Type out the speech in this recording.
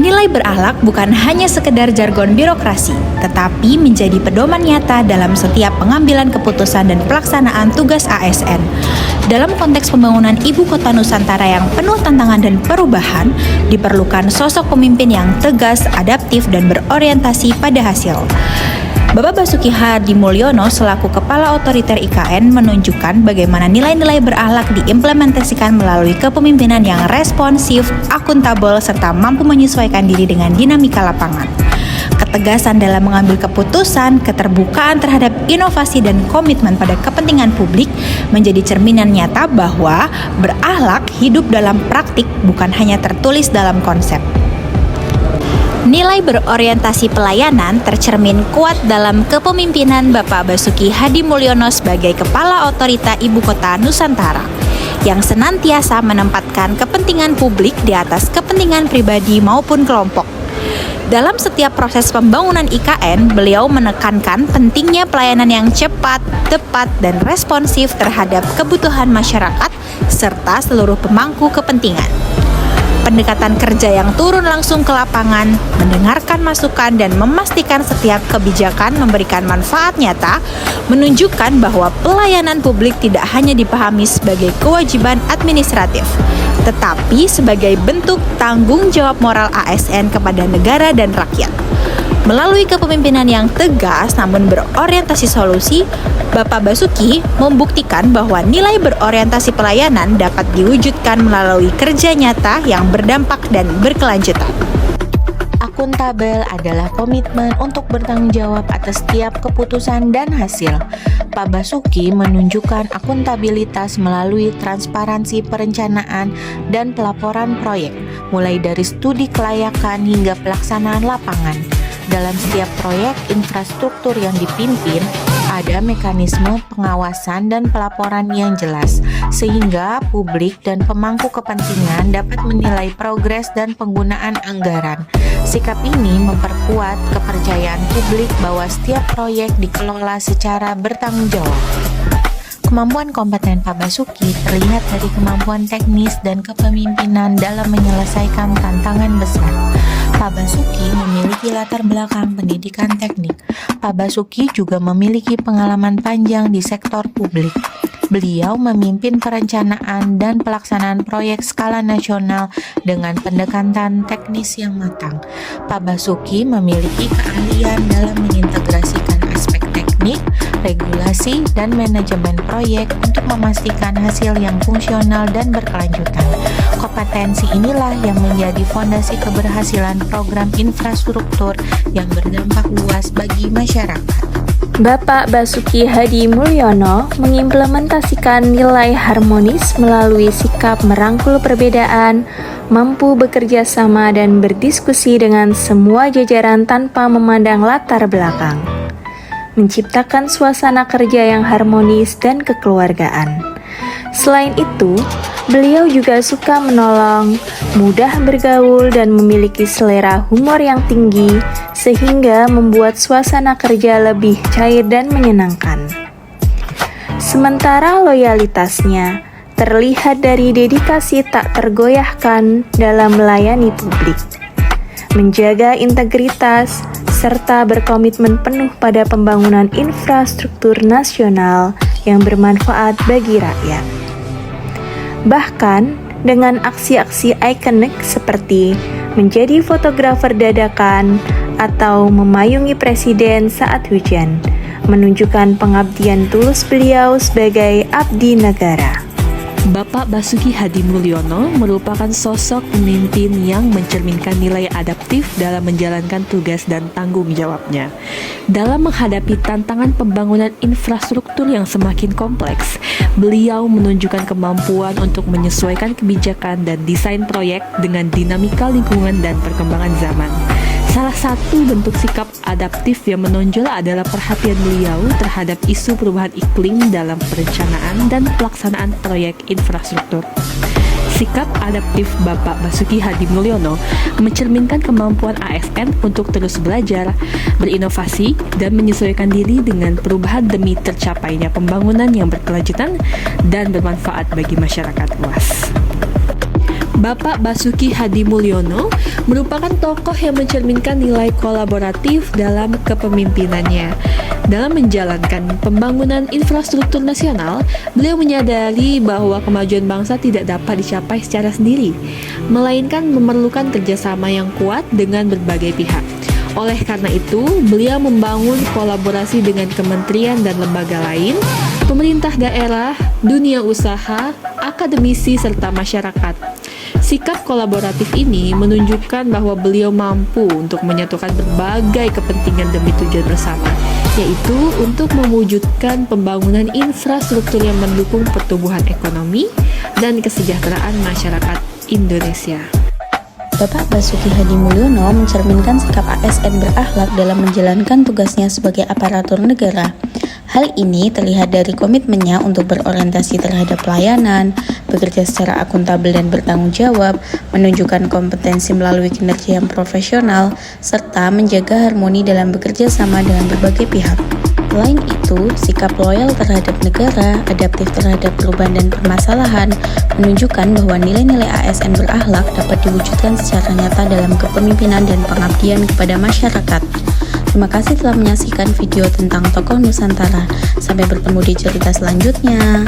Nilai berakhlak bukan hanya sekedar jargon birokrasi, tetapi menjadi pedoman nyata dalam setiap pengambilan keputusan dan pelaksanaan tugas ASN. Dalam konteks pembangunan ibu kota Nusantara yang penuh tantangan dan perubahan, diperlukan sosok pemimpin yang tegas, adaptif, dan berorientasi pada hasil. Bapak Basuki Hadi Mulyono selaku Kepala Otoriter IKN menunjukkan bagaimana nilai-nilai berakhlak diimplementasikan melalui kepemimpinan yang responsif, akuntabel, serta mampu menyesuaikan diri dengan dinamika lapangan. Ketegasan dalam mengambil keputusan, keterbukaan terhadap inovasi, dan komitmen pada kepentingan publik menjadi cerminan nyata bahwa berakhlak hidup dalam praktik, bukan hanya tertulis dalam konsep. Nilai berorientasi pelayanan tercermin kuat dalam kepemimpinan Bapak Basuki Hadi Mulyono sebagai Kepala Otorita Ibu Kota Nusantara, yang senantiasa menempatkan kepentingan publik di atas kepentingan pribadi maupun kelompok. Dalam setiap proses pembangunan IKN, beliau menekankan pentingnya pelayanan yang cepat, tepat, dan responsif terhadap kebutuhan masyarakat serta seluruh pemangku kepentingan. Pendekatan kerja yang turun langsung ke lapangan, mendengarkan masukan, dan memastikan setiap kebijakan memberikan manfaat nyata, menunjukkan bahwa pelayanan publik tidak hanya dipahami sebagai kewajiban administratif, tetapi sebagai bentuk tanggung jawab moral ASN kepada negara dan rakyat. Melalui kepemimpinan yang tegas namun berorientasi solusi, Bapak Basuki membuktikan bahwa nilai berorientasi pelayanan dapat diwujudkan melalui kerja nyata yang berdampak dan berkelanjutan. Akuntabel adalah komitmen untuk bertanggung jawab atas setiap keputusan dan hasil. Pak Basuki menunjukkan akuntabilitas melalui transparansi perencanaan dan pelaporan proyek, mulai dari studi kelayakan hingga pelaksanaan lapangan. Dalam setiap proyek infrastruktur yang dipimpin, ada mekanisme pengawasan dan pelaporan yang jelas, sehingga publik dan pemangku kepentingan dapat menilai progres dan penggunaan anggaran. Sikap ini memperkuat kepercayaan publik bahwa setiap proyek dikelola secara bertanggung jawab. Kemampuan kompeten Pak Basuki terlihat dari kemampuan teknis dan kepemimpinan dalam menyelesaikan tantangan besar. Pak Basuki memiliki latar belakang pendidikan teknik. Pak Basuki juga memiliki pengalaman panjang di sektor publik. Beliau memimpin perencanaan dan pelaksanaan proyek skala nasional dengan pendekatan teknis yang matang. Pak Basuki memiliki keahlian dalam mengintegrasikan aspek teknik, regulasi, dan manajemen proyek untuk memastikan hasil yang fungsional dan berkelanjutan. Kompetensi inilah yang menjadi fondasi keberhasilan program infrastruktur yang berdampak luas bagi masyarakat. Bapak Basuki Hadi Mulyono mengimplementasikan nilai harmonis melalui sikap merangkul perbedaan, mampu bekerja sama dan berdiskusi dengan semua jajaran tanpa memandang latar belakang, menciptakan suasana kerja yang harmonis dan kekeluargaan. Selain itu, beliau juga suka menolong, mudah bergaul, dan memiliki selera humor yang tinggi, sehingga membuat suasana kerja lebih cair dan menyenangkan. Sementara loyalitasnya terlihat dari dedikasi tak tergoyahkan dalam melayani publik, menjaga integritas, serta berkomitmen penuh pada pembangunan infrastruktur nasional yang bermanfaat bagi rakyat. Bahkan dengan aksi-aksi ikonik seperti menjadi fotografer dadakan atau memayungi presiden saat hujan, menunjukkan pengabdian tulus beliau sebagai abdi negara. Bapak Basuki Hadi Mulyono merupakan sosok pemimpin yang mencerminkan nilai adaptif dalam menjalankan tugas dan tanggung jawabnya. Dalam menghadapi tantangan pembangunan infrastruktur yang semakin kompleks, beliau menunjukkan kemampuan untuk menyesuaikan kebijakan dan desain proyek dengan dinamika lingkungan dan perkembangan zaman. Salah satu bentuk sikap adaptif yang menonjol adalah perhatian beliau terhadap isu perubahan iklim dalam perencanaan dan pelaksanaan proyek infrastruktur. Sikap adaptif Bapak Basuki Hadi Mulyono mencerminkan kemampuan ASN untuk terus belajar, berinovasi, dan menyesuaikan diri dengan perubahan demi tercapainya pembangunan yang berkelanjutan dan bermanfaat bagi masyarakat luas. Bapak Basuki Hadimulyono merupakan tokoh yang mencerminkan nilai kolaboratif dalam kepemimpinannya. Dalam menjalankan pembangunan infrastruktur nasional, beliau menyadari bahwa kemajuan bangsa tidak dapat dicapai secara sendiri, melainkan memerlukan kerjasama yang kuat dengan berbagai pihak. Oleh karena itu, beliau membangun kolaborasi dengan kementerian dan lembaga lain, pemerintah daerah, dunia usaha, akademisi, serta masyarakat. Sikap kolaboratif ini menunjukkan bahwa beliau mampu untuk menyatukan berbagai kepentingan demi tujuan bersama, yaitu untuk mewujudkan pembangunan infrastruktur yang mendukung pertumbuhan ekonomi dan kesejahteraan masyarakat Indonesia. Bapak Basuki Hadimulyono mencerminkan sikap ASN berakhlak dalam menjalankan tugasnya sebagai aparatur negara. Hal ini terlihat dari komitmennya untuk berorientasi terhadap pelayanan, bekerja secara akuntabel dan bertanggung jawab, menunjukkan kompetensi melalui kinerja yang profesional, serta menjaga harmoni dalam bekerja sama dengan berbagai pihak. Selain itu, sikap loyal terhadap negara, adaptif terhadap perubahan dan permasalahan, menunjukkan bahwa nilai-nilai ASN berakhlak dapat diwujudkan secara nyata dalam kepemimpinan dan pengabdian kepada masyarakat. Terima kasih telah menyaksikan video tentang tokoh Nusantara. Sampai bertemu di cerita selanjutnya.